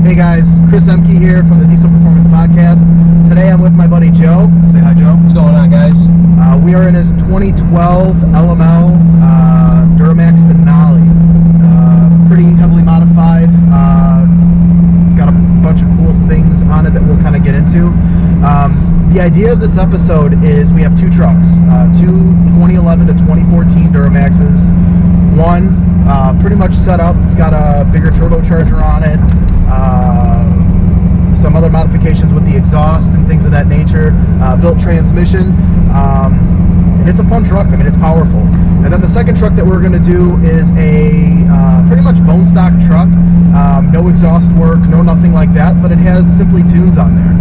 Hey guys, Chris Emke here from the Diesel Performance Podcast. Today I'm with my buddy Joe. Say hi, Joe. What's going on, guys? We are in his 2012 LML Duramax Denali. Pretty heavily modified. Got a bunch of cool things on it that we'll kind of get into. The idea of this episode is we have two trucks, two 2011 to 2014 Duramaxes. One pretty much set up. It's got a bigger turbocharger on it. Some other modifications with the exhaust and things of that nature. Built transmission. And it's a fun truck. I mean, it's powerful. And then the second truck that we're going to do is a pretty much bone stock truck. No exhaust work, no nothing like that, but it has simply tunes on there.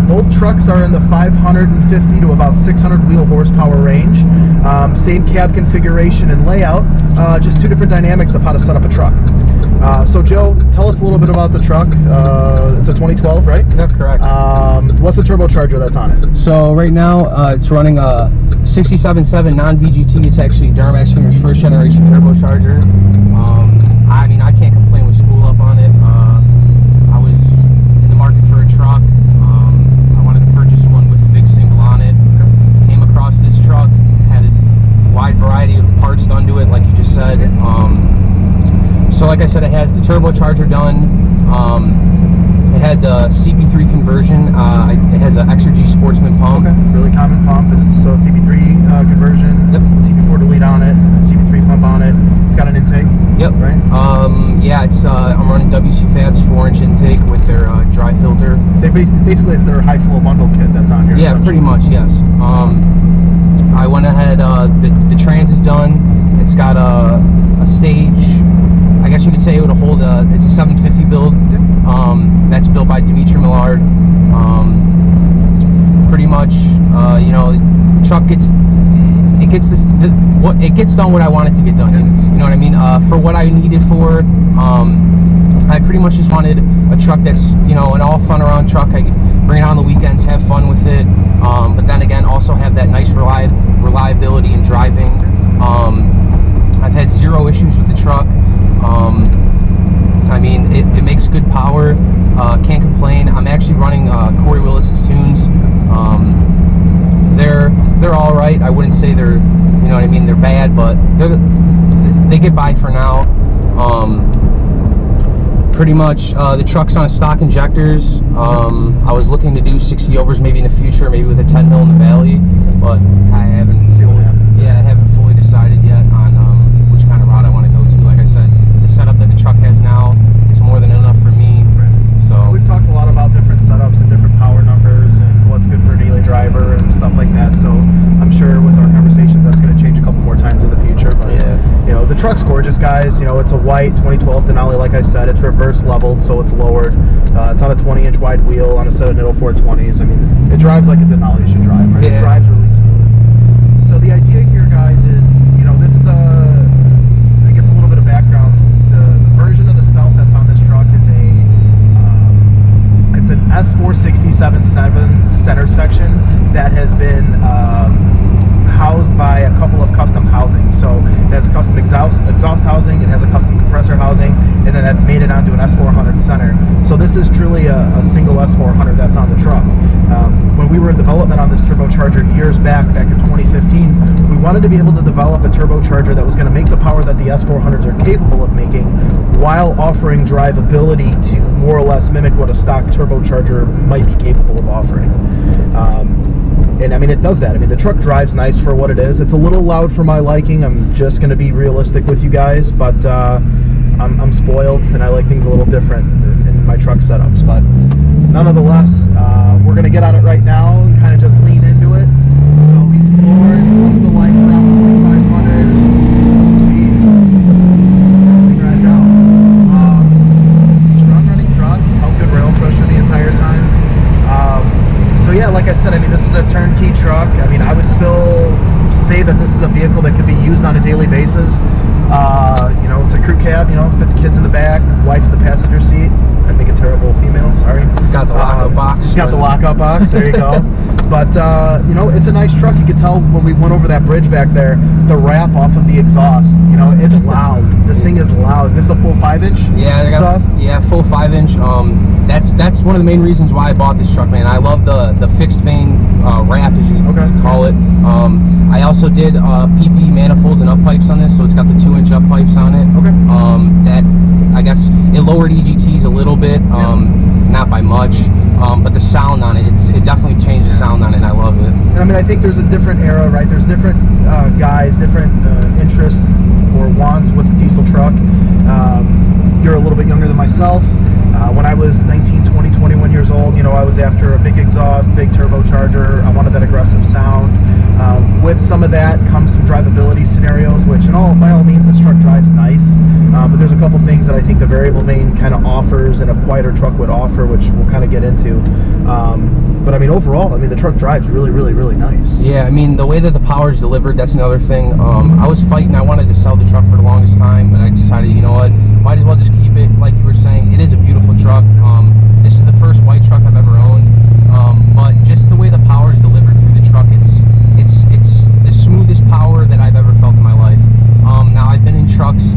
Both trucks are in the 550 to about 600 wheel horsepower range. Same cab configuration and layout, just two different dynamics of how to set up a truck. So Joe, tell us a little bit about the truck. It's a 2012, right? That's correct. What's the turbocharger that's on it? So right now it's running a 67.7 non-VGT. It's actually Duramax Finger's first generation turbocharger. I mean, I can't complain with spool up on it. I was in the market for a truck. I wanted to purchase one with a big single on it. Came across this truck, had a wide variety of parts done to it, like you just said. So like I said, it has the turbocharger done. It had the CP3 conversion. It has an Exergy Sportsman pump. Okay, really common pump. It's so CP3 conversion. Yep. CP4 delete on it. CP3 pump on it. It's got an intake. Yep. Right. Yeah, it's I'm running WC Fab's 4-inch intake with their dry filter. Basically, it's their high flow bundle kit that's on here. Yeah, pretty much, yes. I went ahead. The trans is done. It's got a stage. I guess you could say it would hold it's a 750 build. Yep. That's built by Dimitri Millard. Pretty much, you know, truck gets done what I want it to get done. You know what I mean? For what I need it for, I pretty much just wanted a truck that's, you know, an all fun around truck. I could bring it on the weekends, have fun with it, but then again, also have that nice reliability in driving. I've had zero issues with the truck. I mean, it makes good power. Can't complain. I'm actually running Corey Willis's tunes. They're all right. I wouldn't say they're, you know what I mean, they're bad, but they get by for now. Pretty much, the truck's on stock injectors. I was looking to do 60 overs maybe in the future, maybe with a 10 mil in the valley, but I haven't fully decided yet on which kind of route I want to go to. Like I said, the setup that the truck has now is more than enough for me. So we've talked a lot about different setups and different power numbers and what's good for a daily driver and stuff like that. So I'm sure with our conversations that's going to change a couple more times in the future. But yeah, you know, the truck's gorgeous, guys. You know, it's a white 2012 Denali. Like I said, it's reverse leveled, so it's lowered. It's on a 20-inch wide wheel on a set of Nitto 420s. I mean, it drives like a Denali should drive. Right? Yeah. It drives really smooth. So the idea here, guys, is, you know, this is I guess a little bit of background. The version of the Stealth that's on this truck is it's an S467.7 center section that has been housed by a couple of custom housing. So it has a custom exhaust housing, it has a custom compressor housing, and then that's made it onto an S400 center. So this is truly a single S400 that's on the truck. When we were in development on this turbocharger years back in 2015, we wanted to be able to develop a turbocharger that was going to make the power that the S400s are capable of making while offering drivability to more or less mimic what a stock turbocharger might be capable of offering. And I mean, it does that. I mean, the truck drives nice for what it is. It's a little loud for my liking. I'm just going to be realistic with you guys, but I'm spoiled and I like things a little different in my truck setups. But nonetheless, we're going to get on it right now and kind of just lean into it. So he's floored, comes to life around 4,500. Jeez, this thing rides out. Strong running truck, held good rail pressure the entire time. So yeah, like I said, I mean, this is a turnkey truck. I mean, I would still say that this is a vehicle that could be used on a daily basis. You know, it's a crew cab, you know, fit the kids in the back, wife in the passenger seat. I'd make a terrible female, sorry. got the lockup box. Got the lockup box, there you go. But you know, it's a nice truck. You could tell when we went over that bridge back there, the wrap off of the exhaust. You know, it's loud. This thing is loud. This is a full 5-inch exhaust. Yeah, full 5-inch. That's one of the main reasons why I bought this truck, man. I love the fixed vane wrap, as you call it. I also did PP manifolds and up pipes on this, so it's got the 2-inch up pipes on it. That, I guess, it lowered EGTs a little bit, not by much, but the sound on it, it definitely changed the sound on it, and I love it. And I mean, I think there's a different era, right? There's different guys, different interests or wants with the diesel truck. You're a little bit younger than myself. When I was 19, 20, 21 years old, you know, I was after a big exhaust, big turbocharger. I wanted that aggressive sound. With some of that comes some drivability scenarios, which by all means, this truck drives nice. But there's a couple things that I think the variable vane kind of offers and a quieter truck would offer, which we'll kind of get into. But I mean, overall, I mean, the truck drives really, really, really nice. Yeah, I mean, the way that the power is delivered, that's another thing. I was fighting. I wanted to sell the truck for the longest time, but I decided, you know what, might as well just keep it. Like you were saying, it is a beautiful truck. This is the first white truck I've ever owned. But just the way the power is delivered through the truck, it's the smoothest power that I've ever felt in my life. Now, I've been in trucks,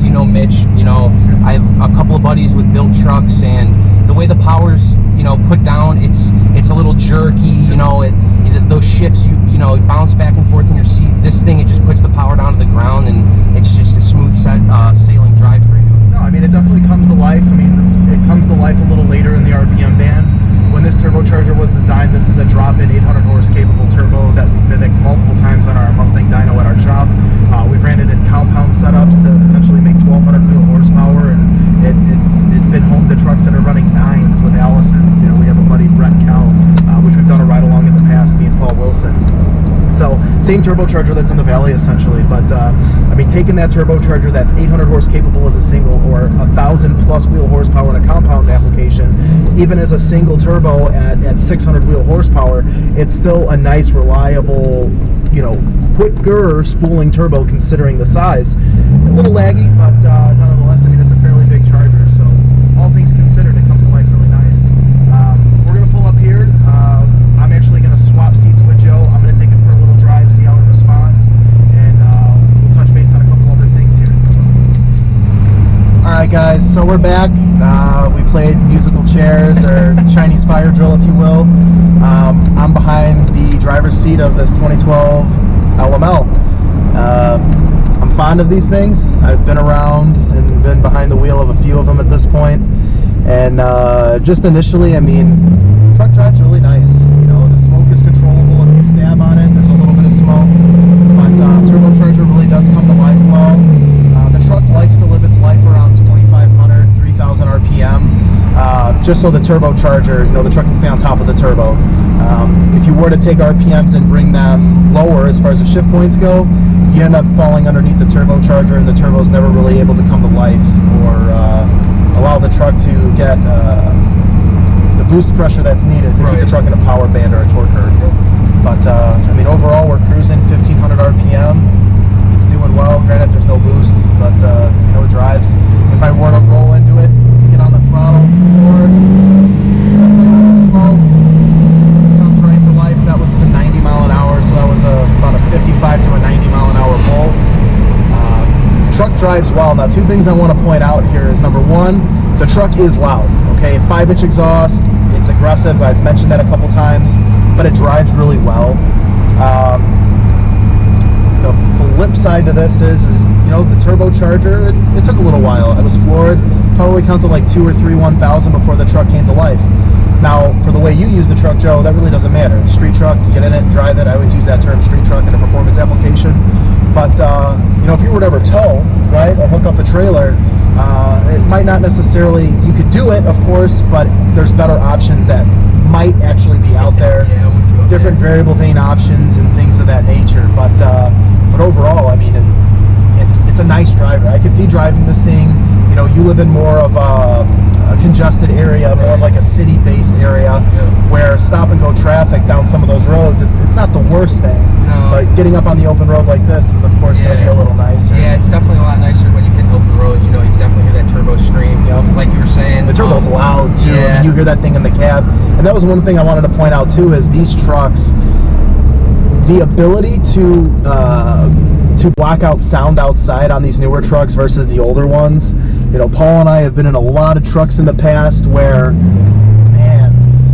you know, Mitch, you know, I have a couple of buddies with built trucks, and the way the power's, you know, put down, it's a little jerky, you know, those shifts, you know, bounce back and forth in your seat. This thing, it just puts the power down to the ground, and it's just a smooth sailing drive for you. No, I mean, it definitely comes to life. I mean, it comes to life a little later in the RPM band. When this turbocharger was designed, this is a drop-in 800 horse capable turbo that we've mimicked multiple times on our Mustang dyno at our shop. We've ran it in compound setups to potentially make 1,200 wheel horsepower, and it's been home to trucks that are running 9s with Allisons. You know, we have a buddy, Brett Kell, which we've done a ride along in the past, me and Paul Wilson. So same turbocharger that's in the Valley essentially, but I mean, taking that turbocharger that's 800 horse capable as a single, or 1,000 plus wheel horsepower in a compound application, even as a single turbo at 600 wheel horsepower, it's still a nice, reliable, you know, quicker spooling turbo considering the size. A little laggy, but nonetheless, I mean, it's a fairly big charger. So all things considered, it comes to life really nice. We're gonna pull up here. I'm actually gonna swap seats with Joe. I'm gonna take it for a little drive, see how it responds, and we'll touch base on a couple other things here. So. All right, guys. So we're back. We played musical chairs, or Chinese fire drill, if you will. I'm behind the driver's seat of this 2012 LML. I'm fond of these things. I've been around and been behind the wheel of a few of them at this point. And just initially, I mean, truck drives really nice. You know, the smoke is controllable. If you stab on it, there's a little bit of smoke. But turbocharger really does come to life well. The truck likes to live its life around 2,500, 3,000 RPM. Just so the turbocharger, you know, the truck can stay on top of the turbo. If you were to take RPMs and bring them lower as far as the shift points go, you end up falling underneath the turbocharger, and the turbo's never really able to come to life or allow the truck to get the boost pressure that's needed to keep the truck in a power band or a torque curve. But I mean, overall, we're cruising 1,500 RPM. It's doing well. Granted, there's no boost, but you know, it drives. If I were to roll into it, get on the throttle forward, smoke comes right to life. That was to 90 mile an hour, so that was about a 55 to a 90 mile an hour pull. Truck drives well. Now, two things I want to point out here is, number one, the truck is loud. Okay, 5-inch exhaust, it's aggressive. I've mentioned that a couple times, but it drives really well. The flip side to this is you know, the turbocharger, it took a little while. I was floored. Probably counted like 2 or 3 1,000 before the truck came to life. Now, for the way you use the truck, Joe, that really doesn't matter. Street truck, you get in it, drive it. I always use that term, street truck, in a performance application. But you know, if you were to ever tow, right, or hook up a trailer, it might not necessarily, you could do it, of course, but there's better options that might actually be out there. Different variable vane options and things of that nature. But overall, I mean, it's a nice driver. I could see driving this thing. You know, you live in more of a congested area, more of like a city-based area, where stop-and-go traffic down some of those roads, it's not the worst thing. No. But getting up on the open road like this is, of course, going to be a little nicer. Yeah, it's definitely a lot nicer when you hit open roads. You know, you can definitely hear that turbo scream, like you were saying. The turbo stereo's loud too. Yeah. I mean, you hear that thing in the cab. And that was one thing I wanted to point out too, is these trucks, the ability to block out sound outside on these newer trucks versus the older ones. You know, Paul and I have been in a lot of trucks in the past where, man,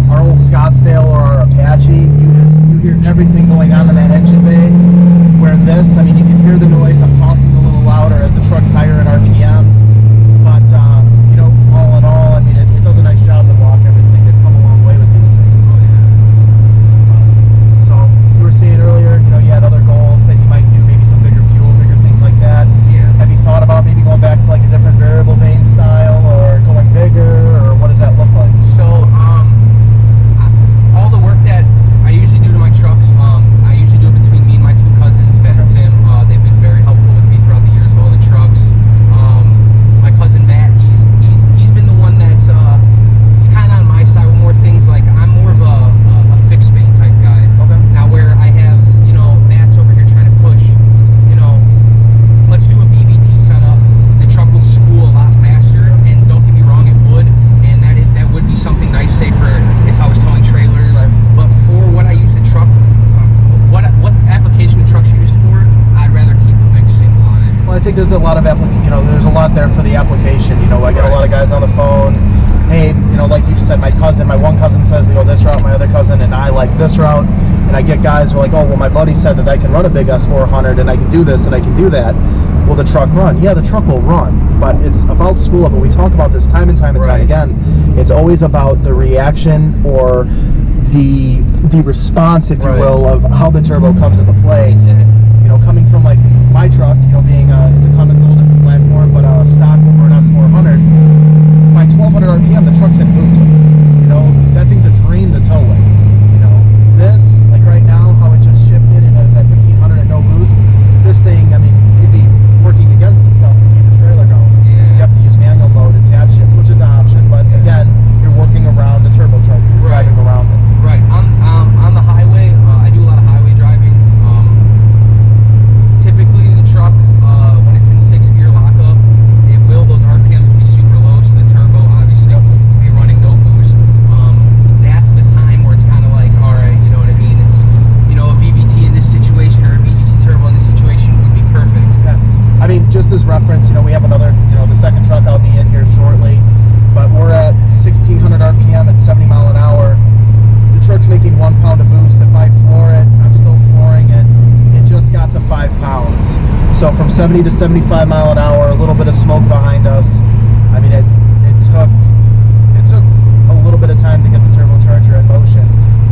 our old Scottsdale or our Apache, you hear everything going on in that engine bay. Where this, I mean, you can hear the noise. I'm talking a little louder as the truck's higher in RPM. But, you know, all in all, I mean, it does a nice job to block everything. They've come a long way with these things. So, you were saying earlier, you know, you had other goals that you might do, maybe some bigger fuel, bigger things like that. Yeah. Have you thought about maybe going back to like a different variable vane style or going bigger, or what does that look like? So, all the work that I usually do to my trucks, I usually do it between me and my two cousins, Ben and Tim. They've been very helpful with me throughout the years with all the trucks. My cousin Matt, he's been the one that's he's kind of on my side with more things. Like, I'm more of a fixed vane type guy. Okay. Now, where I have, you know, Matt's over here trying to push, you know, let's do a VVT setup. The truck will spool a lot faster, and don't get me wrong, it would, and that would be something nice, say for if I was towing trailers. Right. But for what I use the truck, what application the truck's used for, I'd rather keep a big single on it. Well, I think there's a lot of there's a lot there for the application. You know, I get a lot of guys on the phone. Hey, you know, like you just said, my one cousin says to go this route, my other cousin and I like this route, and I get guys who are like, oh, well, my buddy said that I can run a big S400 and I can do this and I can do that. Will the truck run? Yeah, the truck will run, but it's about spool up, and we talk about this time and time again. It's always about the reaction or the response, if you will, of how the turbo comes into play. You know, coming from like my truck, you know, being it's a Cummins, a little different platform, but stock over an S400, by 1200 RPM, the truck's in boost. You know, that thing's a dream to tow with. You know, this, like right now, how it just shifted and it's at 1500 at no boost, this thing, I mean, you'd be working against itself to keep the trailer going. Yeah. You have to use manual mode and tab shift, which is an option, but again, you're working around the turbocharger, you're driving around it. Right. On the highway, I do a lot of highway driving. Typically, the truck, when it's in 6th gear lockup, those RPMs will be super low, so the turbo obviously will be running no boost. That's the time where it's kind of like, all right, you know what I mean? It's, you know, a VVT in this situation or a VGT turbo in this situation would be perfect. Yeah. I mean, just as reference, you know, we have another, you know, the second truck I'll be in here shortly, but we're at 1600 RPM at 70 mile an hour. The truck's making 1 pound of boost. If I floor it, I'm still flooring it. It just got to 5 pounds. So from 70 to 75 mile an hour, a little bit of smoke behind us. I mean, it took a little bit of time to get the turbocharger in motion.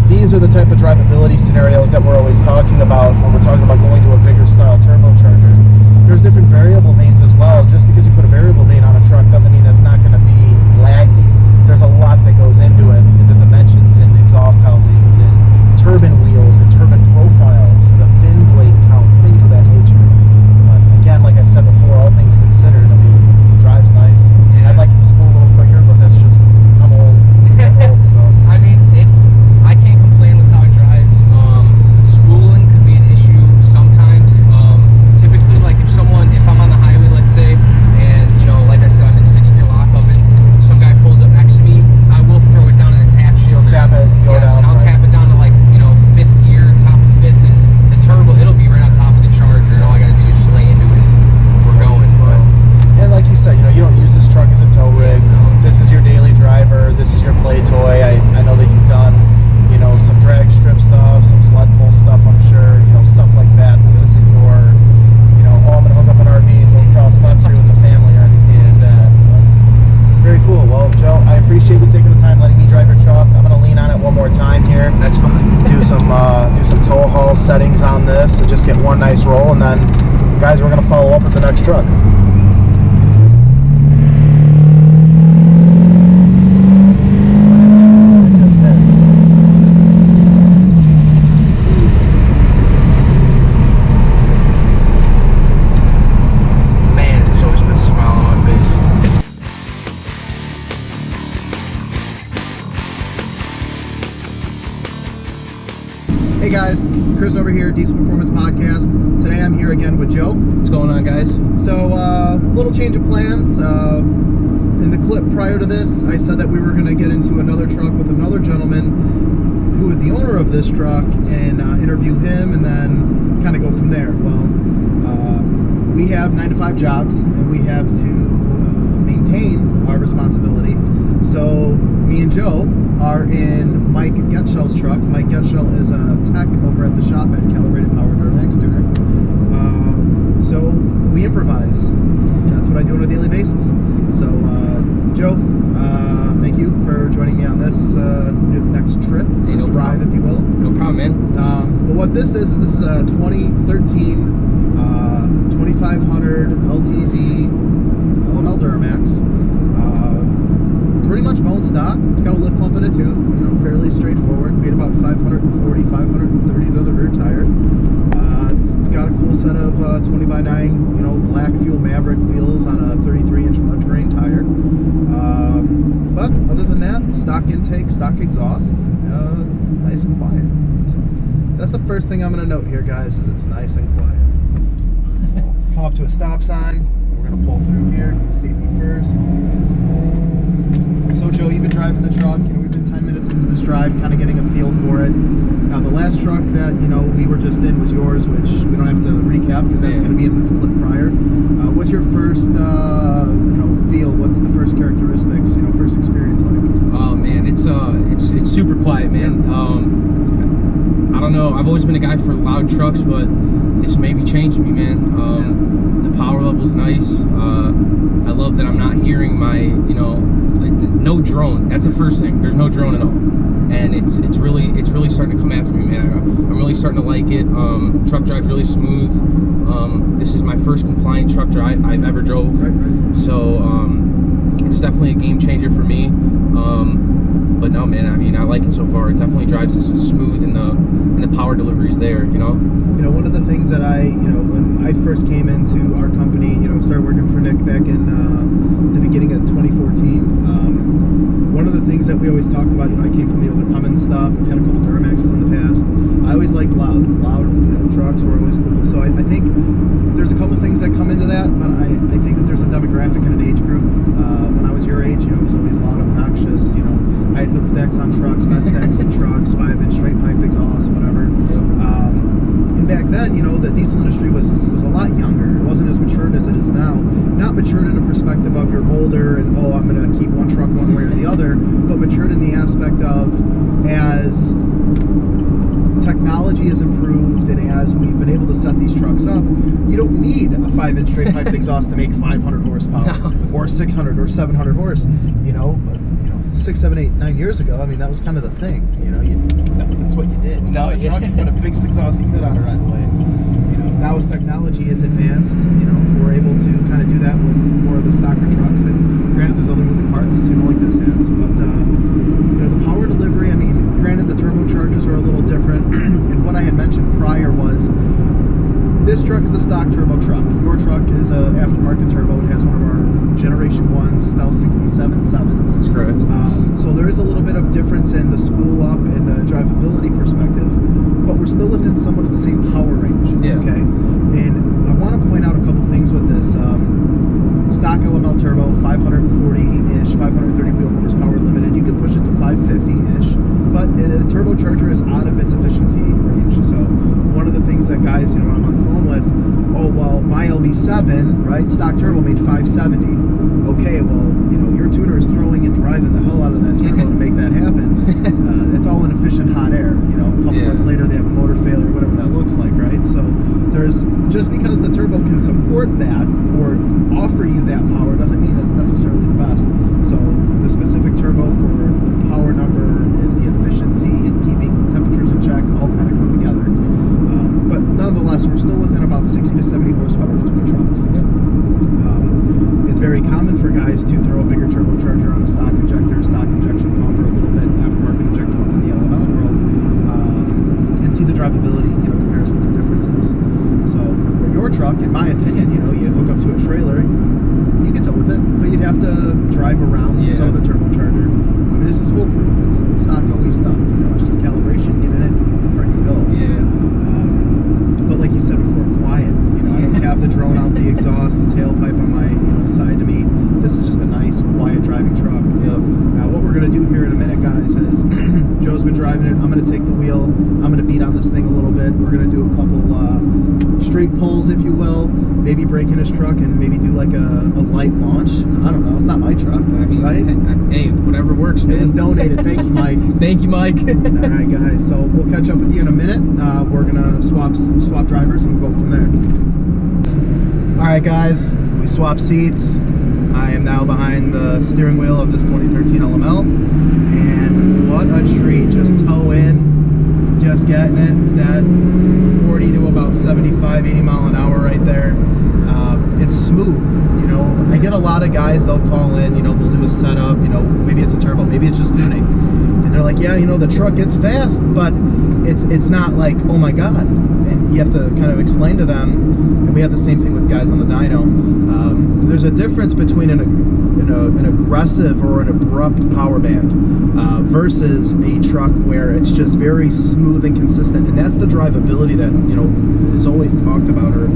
These are the type of drivability scenarios that we're always talking about when we're talking about going to a bigger style turbocharger. There's different variable vanes as well. Just because you put a variable vane on a truck doesn't mean it's not going to be laggy. There's a lot that goes into it, the dimensions and exhaust housings and turbine wheels and turbine profiles, the fin blade count, things of that nature. But again, like I said before, all things considered, I mean, it drives nice. Yeah. I'd like it to spool a little quicker, but that's just, I'm old. So. I mean, I can't complain with how it drives. Spooling could be an issue sometimes. Typically, like if I'm on the highway, let's say, and you know, like I said, I'm in 6th gear lockup, and some guy pulls up next to me, I will throw it down in a tap shift. You'll tap it, go yes, down. and I'll tap it down to like, you know, 5th gear, top of 5th, and the turbo, it'll be right on top of the charger, and all I gotta do is just lay into it. We're going, but. And like you said, you know, you don't use this truck as a tow rig. This is your daily driver. This is your play toy. I know that you've done, you know, some drag strip stuff, some sled pull stuff, I'm sure, you know, stuff like that. This isn't your, you know, oh, I'm going to hook up an RV and go cross country with the family or anything like that. But very cool. Well, Joe, I appreciate you taking the time letting me drive your truck. I'm going to lean on it one more time here. That's fine. Do some tow haul settings on this and just get one nice roll, and then, guys, we're going to follow up with the next truck. Hey guys, Chris over here, Diesel Performance Podcast. Today I'm here again with Joe. What's going on, guys? So, little change of plans. In the clip prior to this, I said that we were going to get into another truck with another gentleman who is the owner of this truck and interview him and then kind of go from there. Well, we have 9 to 5 jobs and we have to maintain our responsibility. So me and Joe are in Mike Getschell's truck. Mike Getschell is a tech over at the shop at Calibrated Power Duramax Tuner. So we improvise. That's what I do on a daily basis. So Joe, thank you for joining me on this next trip, hey, no drive, problem. if you will. No problem, man. But what this is a 2013 2500 LTZ LML Duramax. Pretty much bone stock. It's got a lift pump and a tune, fairly straightforward. Made about 540, 530 to the rear tire. It's got a cool set of 20x9, black fuel Maverick wheels on a 33-inch mud-terrain tire. But other than that, stock intake, stock exhaust, nice and quiet. So that's the first thing I'm going to note here, guys, is it's nice and quiet. Come up to a stop sign. We're going to pull through here. Safety first. So Joe, you've been driving the truck. We've been 10 minutes into this drive, kind of getting a feel for it. Now the last truck that we were just in was yours, which we don't have to recap because that's going to be in this clip prior. What's your first feel? What's the first characteristics? First experience like? Oh man, it's super quiet, man. I don't know. I've always been a guy for loud trucks, but this may be changing me, man. The power level's nice. I love that I'm not hearing my, no drone. That's the first thing. There's no drone at all, and it's really starting to come after me, man. I'm really starting to like it. Truck drive's really smooth. This is my first compliant truck drive I've ever drove, so it's definitely a game changer for me. But no, man, I like it so far. It definitely drives smooth, and the power delivery's there. One of the things that when I first came into our company, started working for Nick back in the beginning of 2014. One of the things that we always talked about, I came from the older Cummins stuff. I've had a couple Duramaxes in the past. I always liked loud, trucks were always cool. So I think there's a couple things that come into that, but I think that there's a demographic and an age group. When I was your age, it was always loud, obnoxious. I had hood stacks on trucks, vent stacks on trucks, 5-inch straight pipe exhaust, whatever. And back then, the diesel industry was a lot younger. It wasn't as matured as it is now. Not matured in a perspective of you're older and, I'm going to keep one truck one way or the other, but matured in the aspect of as technology has improved and as we've been able to set these trucks up, you don't need a 5-inch straight pipe exhaust to make 500 horsepower or 600 or 700 horse, but 6, 7, 8, 9 years ago, that was kind of the thing, that's what you did. You got a truck, you put a big exhaust you could on it right away. Now as technology is advanced, we're able to kind of do that with more of the stocker trucks, and granted there's other moving parts, like this has, but the power delivery, granted the turbochargers are a little different, and what I had mentioned prior was this truck is a stock turbo truck. Your truck is an aftermarket turbo. It has one of our Generation 1 Stealth 67.7s. That's correct. So there is a little bit of difference in the spool up and the drivability perspective, but we're still within somewhat of the same power range. Yeah. Okay. And I want to point out a couple things with this. Stock LML turbo, 540-ish, 530 wheel horsepower limited. You can push it to 550-ish, but the turbocharger is out of its efficiency range. So one of the things that guys, when I'm on the phone with, my LB7, right, stock turbo made 570. Okay, well, your tuner is throwing and driving the hell out of that turbo to make that happen. It's all inefficient hot air. A couple months later, they have a motor failure, whatever that looks like, right? So there's, just because the turbo can support that or offer you that power doesn't mean that's necessarily the best. So the specific turbo for the power number and the efficiency and keeping temperatures in check all kind of come together. But nonetheless, we're still within about 60 to 70 horsepower between trucks. It's very common for guys to throw a bigger turbocharger on a stock injector driving it. I'm going to take the wheel. I'm going to beat on this thing a little bit. We're going to do a couple straight pulls, if you will. Maybe break in his truck and maybe do like a light launch. I don't know. It's not my truck, I mean, right? Hey, whatever works, man. It was donated. Thanks, Mike. Thank you, Mike. All right, guys. So we'll catch up with you in a minute. We're going to swap drivers and we'll go from there. All right, guys. We swapped seats. I am now behind the steering wheel of this 2013 LML. And what a treat. Just toe in. Just getting it. That 40 to about 75, 80 mile an hour right there. It's smooth. You know, I get a lot of guys, they'll call in, you know, we'll do a setup, you know, maybe it's a turbo, maybe it's just tuning. And they're like, yeah, you know, the truck gets fast, but it's not like, oh my God. And you have to kind of explain to them, and we have the same thing with guys on the dyno. There's a difference between an aggressive or an abrupt power band versus a truck where it's just very smooth and consistent, and that's the drivability that, you know, is always talked about, or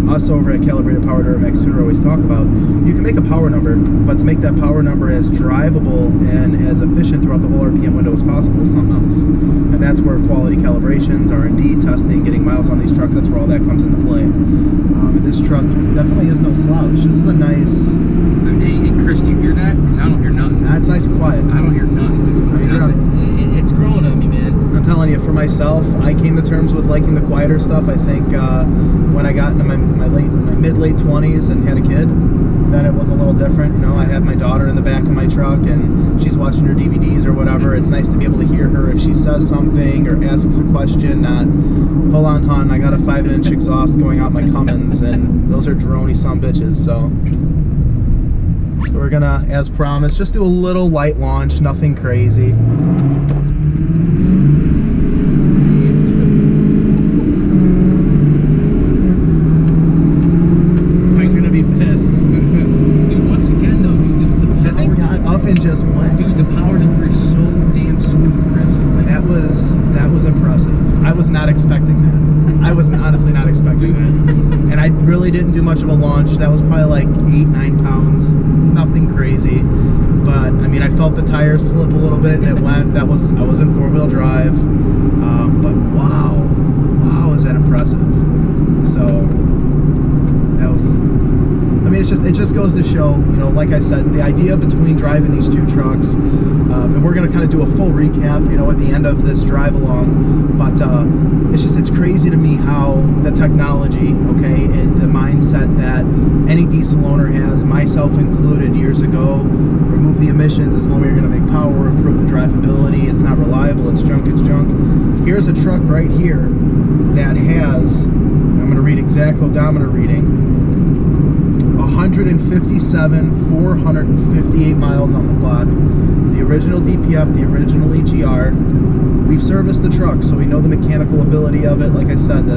us over at Calibrated Power Duramax Sooner always talk about. You can make a power number, but to make that power number as drivable and as efficient throughout the whole RPM window as possible is something else. And that's where quality calibrations, R&D, testing, getting miles on these trucks, that's where all that comes into play. And this truck definitely is no slouch. This is a nice... Hey, Chris, do you hear that? Because I don't hear nothing. That's nice and quiet. I don't hear nothing. It's growing on me, man. I'm telling you, for myself, I came to terms with liking the quieter stuff. I think when I got into my mid-late 20s and had a kid, then it was a little different. You know, I had my daughter in the back of my truck and she's watching her DVDs or whatever. It's nice to be able to hear her if she says something or asks a question, not, hold on, hon, I got a 5-inch exhaust going out my Cummins, and those are droney sumbitches. So we're gonna, as promised, just do a little light launch, nothing crazy. Mike's gonna be pissed. Dude, once again though, dude, the That thing got up and just went. Dude, the power number is so damn smooth, Chris. Like, that was impressive. I was not expecting that. I was honestly not expecting that. And I really didn't do much of a launch. That was probably like 8-9 pounds. Nothing crazy. But I mean, I felt the tires slip a little bit and it went. I was in 4-wheel drive. But wow, is that impressive. So that was, I mean, it just goes to show, you know, like I said, the idea between driving these two trucks, and we're going to kind of do a full recap, you know, at the end of this drive along, but it's crazy to me how the technology, okay, and the mindset that any diesel owner has, myself included, years ago, remove the emissions, it's only you're going to make power, improve the drivability, it's not reliable, it's junk. Here's a truck right here that has, I'm going to read exact odometer reading, 157, 458 miles on the clock. The original DPF, the original EGR. We've serviced the truck, so we know the mechanical ability of it. Like I said,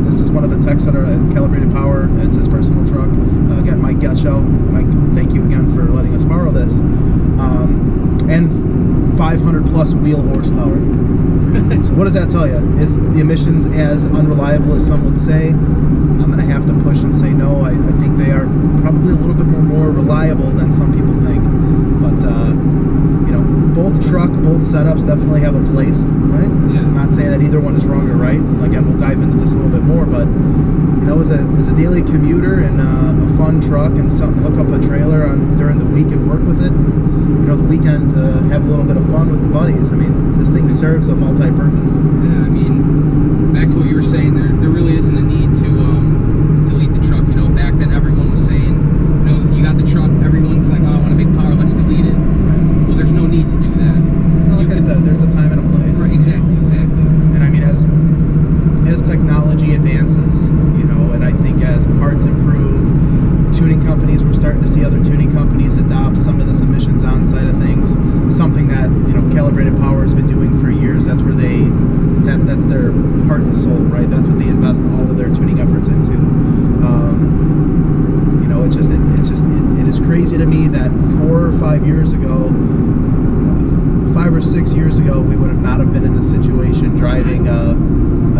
this is one of the techs that are at Calibrated Power. It's his personal truck. Again, Mike Getchell. Mike, thank you again for letting us borrow this. And 500 plus wheel horsepower. So what does that tell you? Is the emissions as unreliable as some would say? I'm going to have to push and say no. I think they are probably a little bit more reliable than some people think. But, you know, both setups definitely have a place, right? Yeah. I'm not saying that either one is wrong or right. Again, we'll dive into this a little bit more, but, you know, as a daily commuter and a fun truck and something to hook up a trailer on during the week and work with it, and, you know, the weekend have a little bit of fun with the buddies. I mean, this thing serves a multi-purpose. Yeah, I mean, back to what you were saying, there really isn't a need to delete the truck. You know, back then everyone was saying, you know, you got the truck, everyone's like, oh, I want to make power, let's delete it. Well, there's no need to do that. Well, like I said, there's a time and a place. Right, exactly. And I mean, as technology advances, you know, and I think as parts improve, tuning companies, we're starting to see other tuning companies adopt some of this emissions on side of things. Something that, you know, Calibrated Power has been doing for years. That's where that's their heart and soul, right? That's what they invest all of their tuning efforts into. You know, it is crazy to me that 4 or 5 years ago, 5 or 6 years ago, we would have not have been in this situation, driving a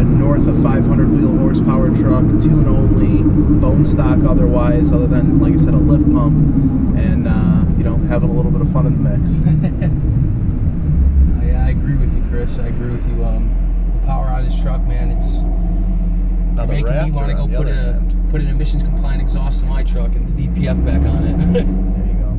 north of 500 wheel horsepower truck, tune only, bone stock otherwise, other than, like I said, a lift pump, and you know, having a little bit of fun in the mix. I agree with you, Chris. I agree with with you. The power out of this truck, man, it's making me want to go put an emissions compliant exhaust in my truck and the DPF back on it. There you go.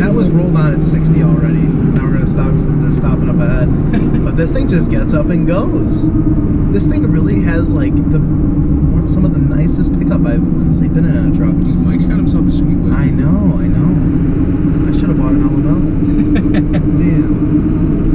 That was rolled on at 60 already. Now we're gonna stop because they're stopping up ahead. But this thing just gets up and goes. This thing really has like some of the nicest pickup I've honestly been in a truck. Dude, Mike's got himself a sweet whip. I know. I should have bought an LML. Damn.